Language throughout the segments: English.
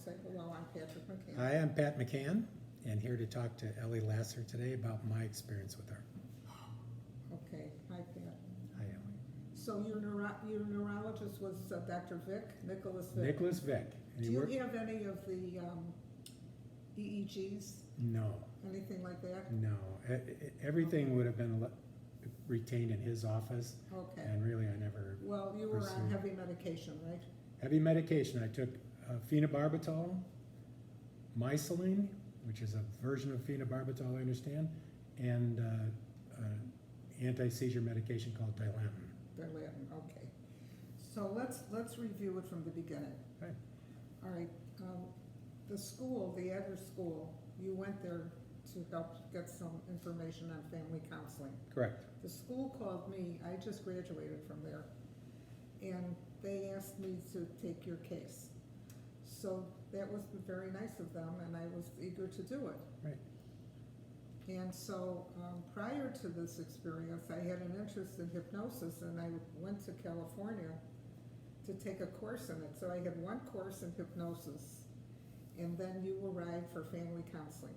say hello, I'm Patrick McCan. Hi, I'm Pat McCann, and here to talk to Ellie Lasser today about my experience with her. Okay, hi Pat. Hi, Ellie. So your neurologist was Dr. Vic, Nicholas Vic? Nicholas Vick. And Do he you worked- have any of the EEGs, No, anything like that? no. Everything would have been retained in his office, Okay. and really I never. Well, you were on pursued. heavy medication, right? Heavy medication. I took phenobarbital, mycilline, which is a version of phenobarbital, I understand, and anti-seizure medication called Dilantin. Dilantin, okay. So let's review it from the beginning. Right. All right, the school, the Adler School, you went there to help get some information on family counseling. Correct. The school called me, I just graduated from there, and they asked me to take your case. So that was very nice of them, and I was eager to do it. Right. And so prior to this experience, I had an interest in hypnosis, and I went to California to take a course in it. So I had one course in hypnosis, and then you arrived for family counseling.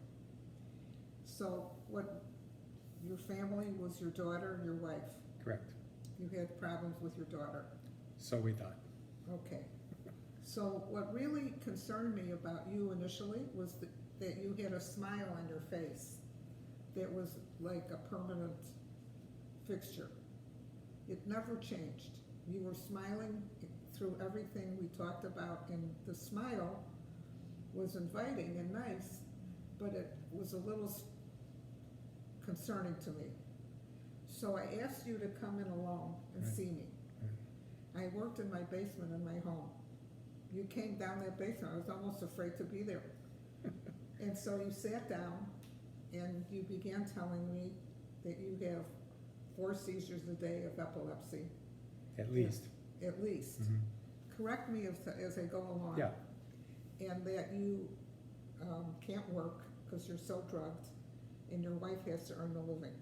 So what, your family was your daughter and your wife. Correct. You had problems with your daughter. So we thought. Okay. So what really concerned me about you initially was that you had a smile on your face that was like a permanent fixture. It never changed. You were smiling through everything we talked about, and the smile was inviting and nice, but it was a little concerning to me. So I asked you to come in alone and see me. I worked in my basement in my home. You came down that basement, I was almost afraid to be there. And so you sat down and you began telling me that you have 4 seizures a day of epilepsy. At least. At least. Mhm. Correct me as I go along. Yeah. And that you can't work because you're so drugged, and your wife has to earn a living.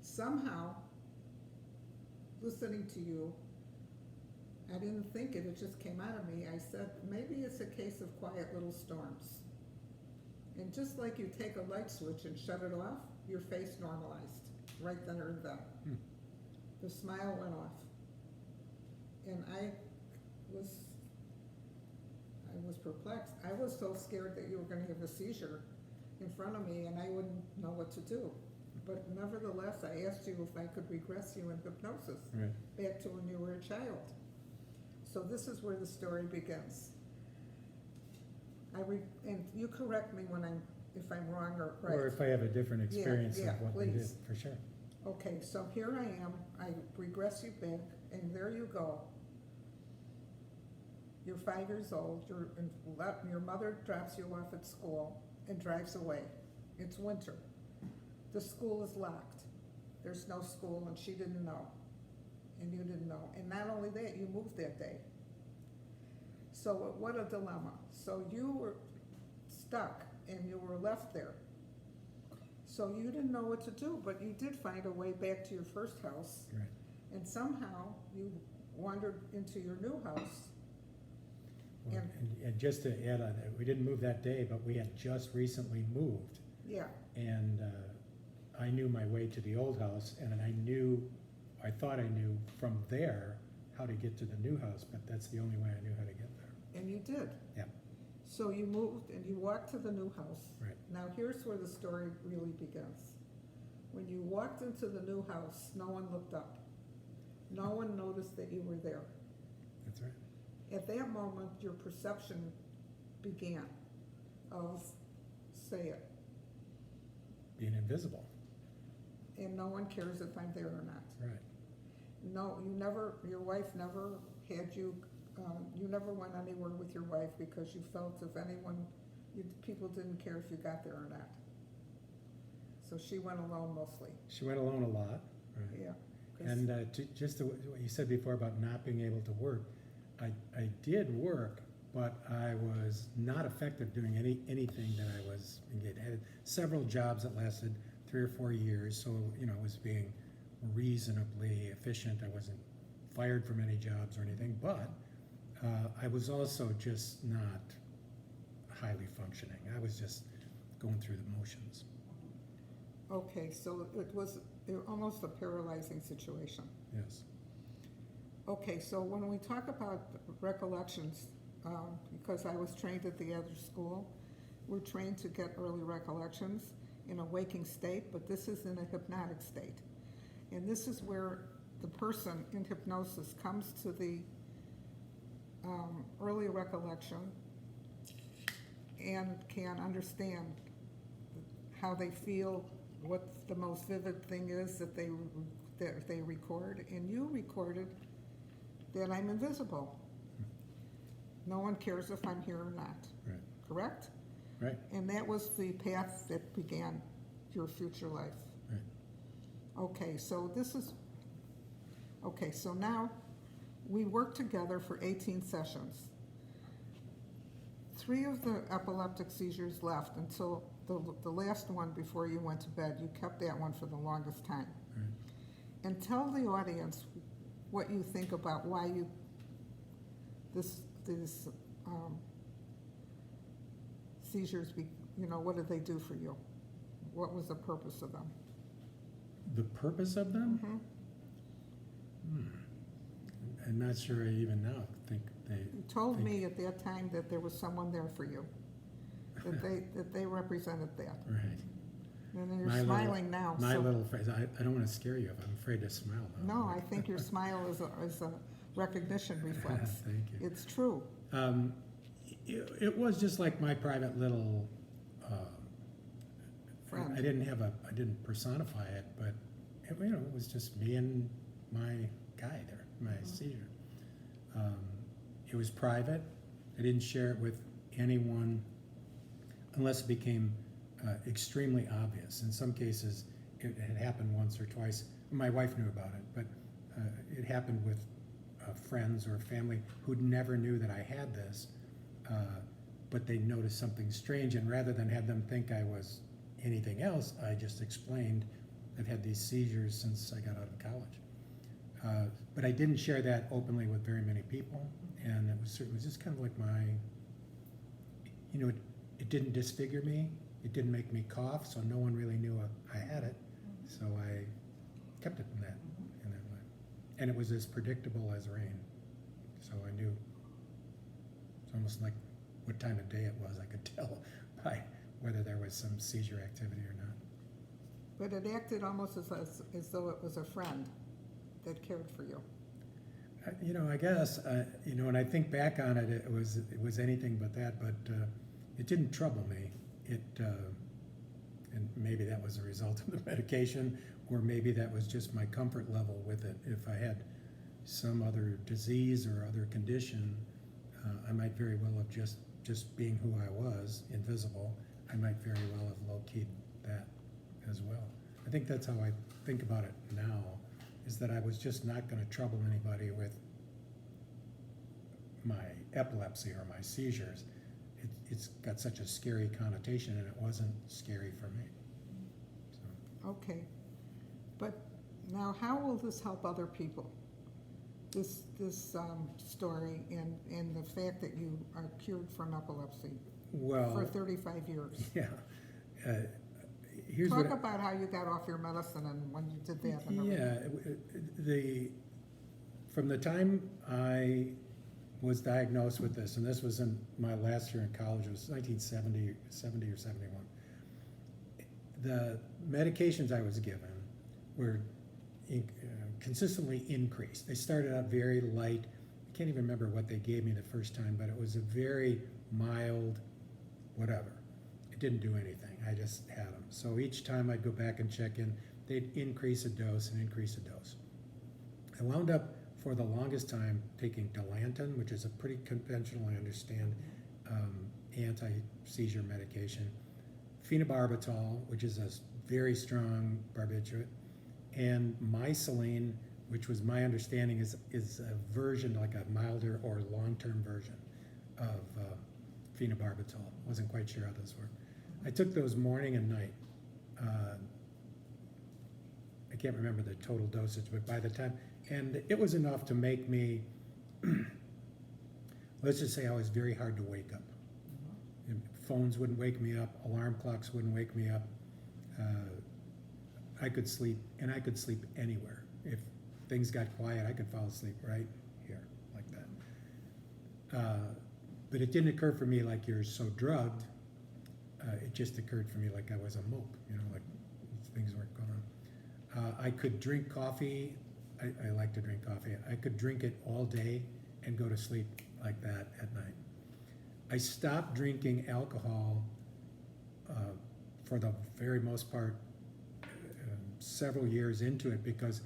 Somehow, listening to you, I didn't think it just came out of me. I said, maybe it's a case of quiet little storms. And just like you take a light switch and shut it off, your face normalized right then and then. The smile went off. And I was perplexed. I was so scared that you were gonna have a seizure in front of me and I wouldn't know what to do. But nevertheless, I asked you if I could regress you in hypnosis back to when you were a child. So this is where the story begins. And you correct me if I'm wrong or right. Or if I have a different experience Yeah, of what we did, please. for sure. Okay, so here I am, I regress you back, and there you go. You're 5 years old, your mother drops you off at school and drives away. It's winter. The school is locked. There's no school, and she didn't know. And you didn't know. And not only that, you moved that day. So what a dilemma. So you were stuck, and you were left there. So you didn't know what to do, but you did find a way back to your first house. Right. And somehow you wandered into your new house. Well, and just to add on that, we didn't move that day, but we had just recently moved. Yeah. And I knew my way to the old house, and I thought I knew from there how to get to the new house, but that's the only way I knew how to get there. And you did. Yeah. So you moved and you walked to the new house. Right. Now here's where the story really begins. When you walked into the new house, no one looked up. No one noticed that you were there. That's right. At that moment, your perception began of, say it, Being invisible. and no one cares if I'm there or not. Right. No, your wife never had you, you never went anywhere with your wife because you felt if people didn't care if you got there or not. So she went alone mostly. She went alone a lot. Right. Yeah. And just to what you said before about not being able to work, I did work, but I was not effective doing anything that I was engaged. I had several jobs that lasted 3 or 4 years, so I was being reasonably efficient. I wasn't fired from any jobs or anything, but I was also just not highly functioning. I was just going through the motions. Okay, so it was almost a paralyzing situation. Yes. Okay, so when we talk about recollections, because I was trained at the other school, we're trained to get early recollections in a waking state, but this is in a hypnotic state. And this is where the person in hypnosis comes to the early recollection and can understand how they feel, what the most vivid thing is that they record. And you recorded that I'm invisible. No one cares if I'm here or not. Right. Correct? Right. And that was the path that began your future life. Right. Okay, so so now we worked together for 18 sessions. 3 of the epileptic seizures left until the last one before you went to bed. You kept that one for the longest time. Right. And tell the audience what you think about why these seizures, what did they do for you? What was the purpose of them? The purpose of them? Mm-hmm. I'm not sure I even now think they... You told me at that time that there was someone there for you, that they represented that. Right. And then you're smiling now. My little phrase, I don't want to scare you if I'm afraid to smile. No, I think your smile is a recognition reflex. Thank you. It's true. It was just like my private little... Friend. I didn't personify it, but it was just me and my guy there, my seizure. It was private. I didn't share it with anyone unless it became extremely obvious. In some cases, it had happened once or twice. My wife knew about it, but it happened with friends or family who never knew that I had this, but they noticed something strange, and rather than have them think I was anything else, I just explained I've had these seizures since I got out of college. But I didn't share that openly with very many people, and it was just kind of like it didn't disfigure me, it didn't make me cough, so no one really knew I had it, so I kept it in that way. And it was as predictable as rain, so I knew. It's almost like what time of day it was, I could tell by whether there was some seizure activity or not. But it acted almost as though it was a friend that cared for you. I guess, when I think back on it, it was anything but that, but it didn't trouble me. And maybe that was a result of the medication, or maybe that was just my comfort level with it. If I had some other disease or other condition, I might very well have just being who I was, invisible, I might very well have low-keyed that as well. I think that's how I think about it now, is that I was just not going to trouble anybody with my epilepsy or my seizures. It's got such a scary connotation, and it wasn't scary for me. So. Okay, but now how will this help other people? This story and the fact that you are cured from epilepsy for 35 years. Yeah. Talk about how you got off your medicine and when you did that. Yeah, from the time I was diagnosed with this, and this was in my last year in college, it was 1970 or 71. The medications I was given were consistently increased. They started out very light. I can't even remember what they gave me the first time, but it was a very mild whatever. It didn't do anything. I just had them. So each time I'd go back and check in, they'd increase a dose and increase a dose. I wound up for the longest time taking Dilantin, which is a pretty conventional, I understand, anti-seizure medication, phenobarbital, which is a very strong barbiturate, and mycilline, which was my understanding is a version, like a milder or long-term version of phenobarbital. Wasn't quite sure how those work. I took those morning and night. I can't remember the total dosage, but by the time, and it was enough to make me let's just say I was very hard to wake up. And phones wouldn't wake me up, alarm clocks wouldn't wake me up. I could sleep, and I could sleep anywhere. If things got quiet, I could fall asleep right here, like that. But it didn't occur for me like you're so drugged. It just occurred for me like I was a mope, like things weren't going on. I could drink coffee. I like to drink coffee. I could drink it all day and go to sleep like that at night. I stopped drinking alcohol for the very most part several years into it, because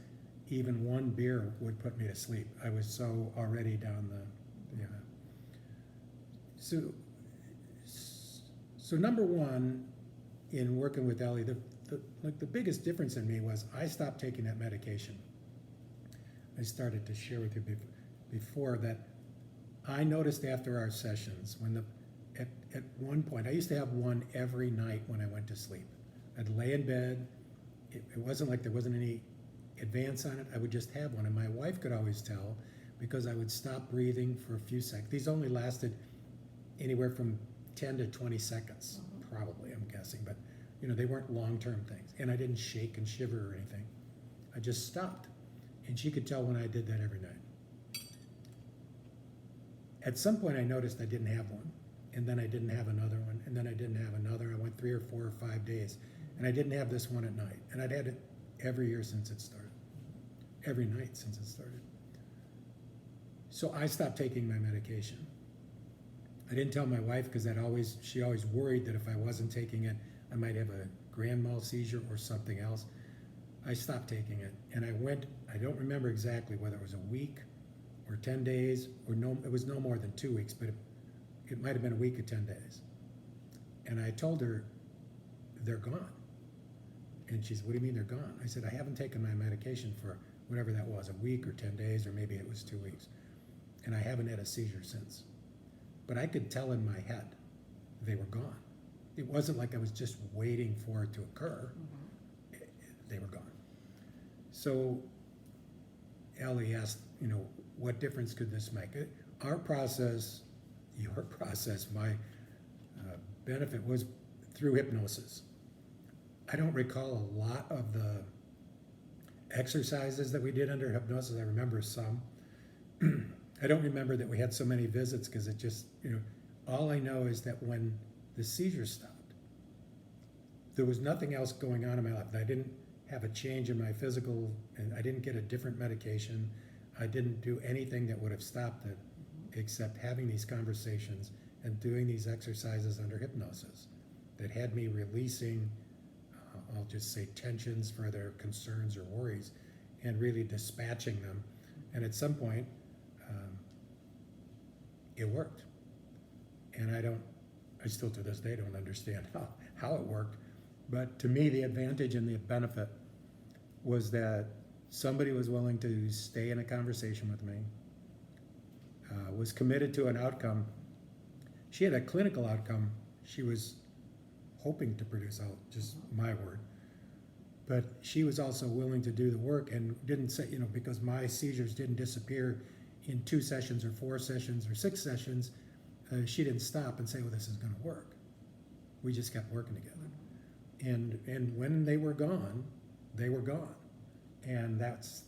even one beer would put me to sleep. I was so already down the, So number one, in working with Ellie, the biggest difference in me was I stopped taking that medication. I started to share with you before that I noticed after our sessions, at one point, I used to have one every night when I went to sleep. I'd lay in bed. It wasn't like there wasn't any advance on it. I would just have one, and my wife could always tell, because I would stop breathing for a few seconds. These only lasted anywhere from 10 to 20 seconds, probably, I'm guessing, but they weren't long-term things. And I didn't shake and shiver or anything. I just stopped, and she could tell when I did that every night. At some point I noticed I didn't have one, and then I didn't have another one, and then I didn't have another. I went 3 or 4 or 5 days, and I didn't have this one at night. And I'd had it every year since it started, every night since it started. So I stopped taking my medication. I didn't tell my wife, because she always worried that if I wasn't taking it, I might have a grand mal seizure or something else. I stopped taking it, and I don't remember exactly whether it was a week or 10 days, or it was no more than 2 weeks, but it might have been a week or 10 days. And I told her, they're gone. And she said, what do you mean they're gone? I said, I haven't taken my medication for whatever that was, a week or 10 days, or maybe it was 2 weeks. And I haven't had a seizure since. But I could tell in my head they were gone. It wasn't like I was just waiting for it to occur. They were gone. So Ellie asked, what difference could this make? Our process, your process, my benefit was through hypnosis. I don't recall a lot of the exercises that we did under hypnosis. I remember some. I don't remember that we had so many visits, because it just, all I know is that when the seizure stopped, there was nothing else going on in my life. I didn't have a change in my physical, and I didn't get a different medication. I didn't do anything that would have stopped it, except having these conversations and doing these exercises under hypnosis that had me releasing, I'll just say, tensions, further concerns or worries, and really dispatching them. And at some point, it worked. And I still to this day don't understand how it worked. But to me, the advantage and the benefit was that somebody was willing to stay in a conversation with me, was committed to an outcome. She had a clinical outcome she was hoping to produce, just my word. But she was also willing to do the work, and didn't say, because my seizures didn't disappear in 2 sessions or 4 sessions or 6 sessions, she didn't stop and say, well, this is going to work. We just kept working together. And when they were gone, they were gone. And that's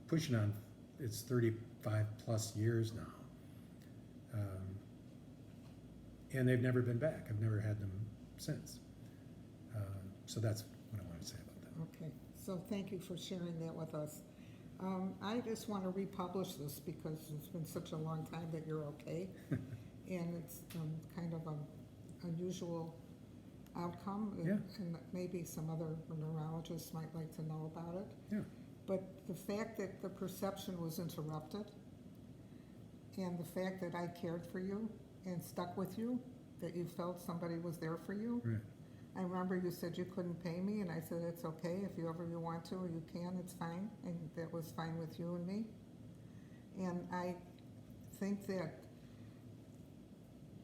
pushing on, it's 35 plus years now. And they've never been back. I've never had them since. So that's what I want to say about that. Okay, so thank you for sharing that with us. I just want to republish this, because it's been such a long time that you're okay. And it's kind of an unusual outcome. Yeah. And maybe some other neurologists might like to know about it. Yeah. But the fact that the perception was interrupted, and the fact that I cared for you and stuck with you, that you felt somebody was there for you. Right. I remember you said you couldn't pay me, and I said, it's okay, if you ever you want to, or you can, it's fine. And that was fine with you and me. And I think that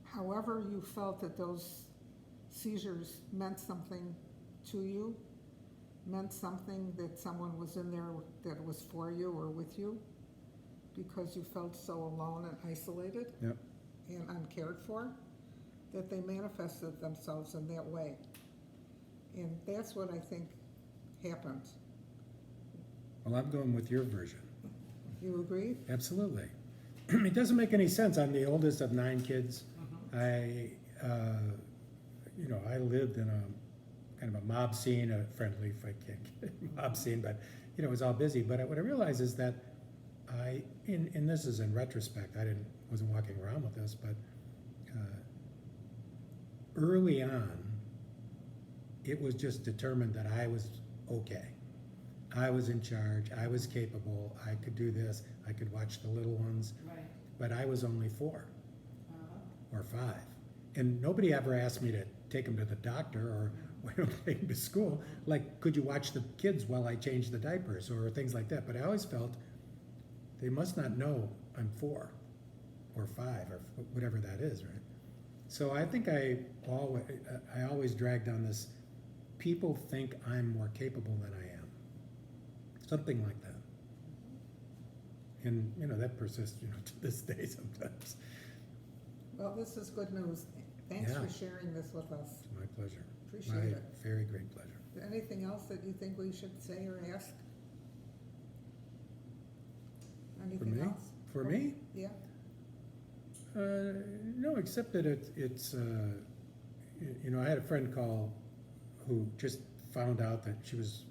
however you felt that those seizures meant something to you, meant something that someone was in there that was for you or with you, because you felt so alone and isolated Yep. and uncared for, that they manifested themselves in that way. And that's what I think happened. Well, I'm going with your version. You agree? Absolutely. It doesn't make any sense. I'm the oldest of 9 kids. I, I lived in a kind of a mob scene, a friendly, if I can't get mob scene, but, it was all busy. But what I realized is that and this is in retrospect, wasn't walking around with this, but early on, it was just determined that I was okay. I was in charge, I was capable, I could do this, I could watch the little ones, Right. but I was only 4 Uh-huh. or 5. And nobody ever asked me to take them to the doctor or take them to school. Like, could you watch the kids while I change the diapers or things like that? But I always felt they must not know I'm 4 or 5 or whatever that is, right? So I think I always dragged on this, people think I'm more capable than I am. Something like that. And, that persists, to this day sometimes. Well, this is good news. Thanks Yeah. for sharing this with us. It's my pleasure. Appreciate My it. very great pleasure. Anything else that you think we should say or ask? Anything me? else? For me? Yeah? No, except that it's I had a friend call who just found out that she was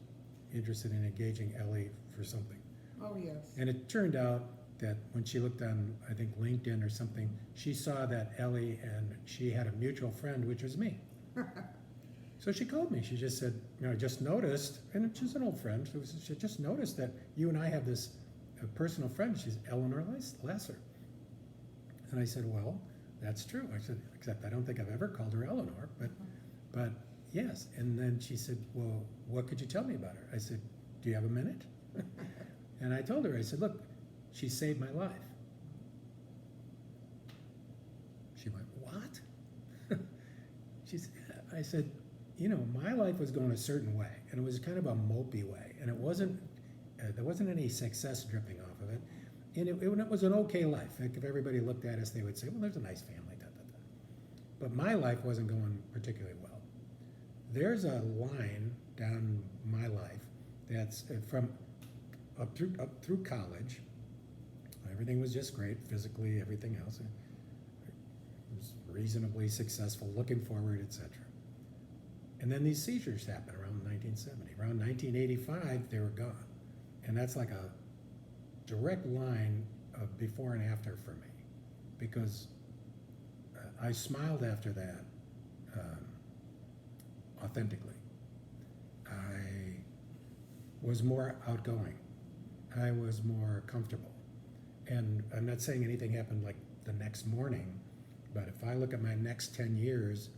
interested in engaging Ellie for something. Oh, yes. And it turned out that when she looked on, I think, LinkedIn or something, she saw that Ellie and she had a mutual friend, which was me. So she called me. She just said, I just noticed, and she's an old friend, so she just noticed that you and I have this personal friend. She's Eleanor Lasser. And I said, well, that's true. I said, except I don't think I've ever called her Eleanor, but yes. And then she said, well, what could you tell me about her? I said, do you have a minute? And I told her, I said, look, she saved my life. She went, what? I said, my life was going a certain way, and it was kind of a mopey way, and it wasn't, there wasn't any success dripping off of it, and it was an okay life. Like, if everybody looked at us, they would say, well, there's a nice family, da, da, da. But my life wasn't going particularly well. There's a line down my life that's from up through college. Everything was just great, physically, everything else. It was reasonably successful, looking forward, etc. And then these seizures happened around 1970. Around 1985, they were gone. And that's like a direct line of before and after for me, because I smiled after that authentically. I was more outgoing. I was more comfortable. And I'm not saying anything happened like the next morning, but if I look at my next 10 years,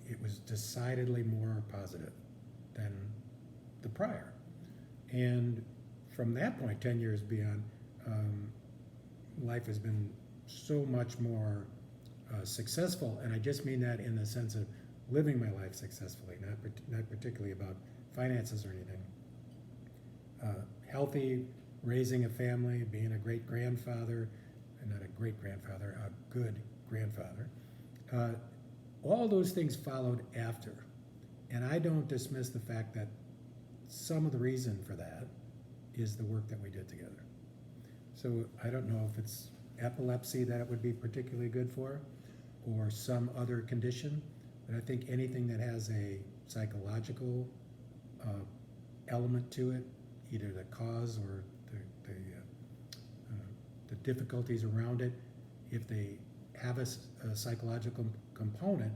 it was decidedly more positive than the prior. And from that point, 10 years beyond, life has been so much more successful, and I just mean that in the sense of living my life successfully, not particularly about finances or anything. Healthy, raising a family, being a great grandfather, and not a great grandfather, a good grandfather. All those things followed after. And I don't dismiss the fact that some of the reason for that is the work that we did together. So I don't know if it's epilepsy that it would be particularly good for, or some other condition, but I think anything that has a psychological element to it, either the cause or the difficulties around it, if they have a psychological component,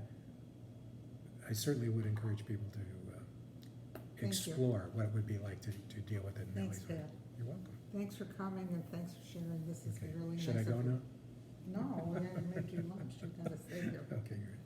I certainly would encourage people to you. explore what it would be like to deal with it in Thanks, Ellie's way. Pat. You're welcome. Thanks for coming and thanks for sharing. This is Okay. really nice. Should I go of you. now? No, we're gonna make you lunch. You gotta stay here. Okay, great.